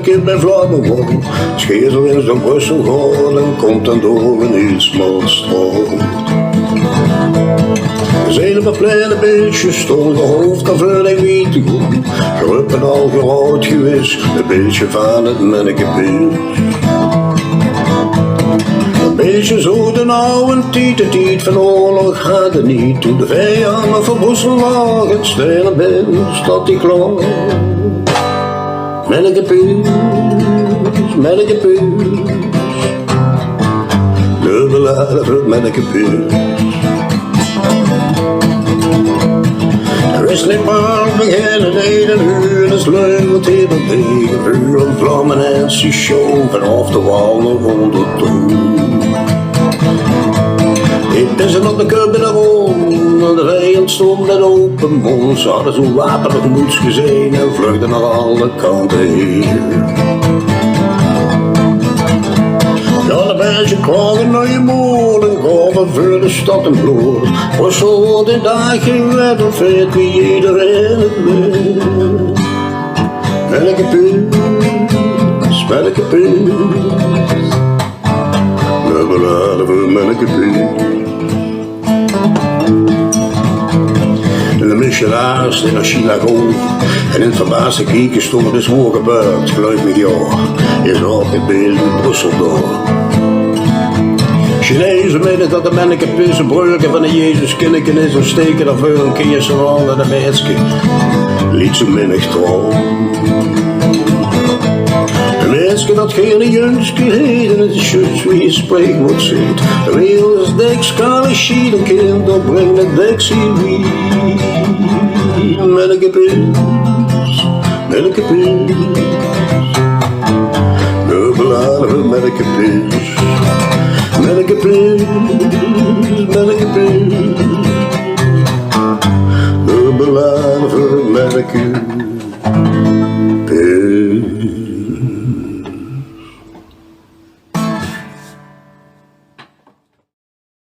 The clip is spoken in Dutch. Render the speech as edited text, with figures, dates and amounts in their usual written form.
kind bij vlammen worden. Schezel in zo'n Brussel gaat en komt dan door een heel smal straat. Zeilen met kleine beeldjes stonden de hoofdkaveur en weet te goed. Geruppen al gerood geweest, een beeldje van het mannekepils. Een beetje zo de oude tijd van oorlog had het niet. Toen de vijanden voor Brussel lagen, stenen binnen stad die klonk. Mannekepils, mannekepils. De beladen voor het mannekepils. Er is niet maar beginnen in een uur, is leuk wat hier op tegen vuur en vlammen en ze show vanaf de wal nog onder toe. Het is op de keuken naar om, de vijand stond met open mond, ze hadden zo'n wapenig moeds gezien en vluchtten naar alle kanten heen. Ja, de mensen klagen naar je moord en gaven voor de stad en bloed. Brussel wordt in dag gewet of weet wie iedereen het weet. Mannekepils, mannekepils. We beladen voor mannekepils. En de missionaris in de synagoge en in het verbaasde kijken stonden dus hoe gebeurd. Geloof me ja, is ook het beeld in Brussel door. Chinezen menen dat de mannekepils een breuken van de Jezus kinderen is en steken er voor een keer zo aan naar de mensen. Liet ze minnig trouw. De mensen dat geen jungske heden, het is juist wie je spreekwoord ziet. De wereld is dik, skale schiet, een kind dat brengt het dik zien wie. Mannekepils, mannekepils. De beladen mannekepils. Mannekepils.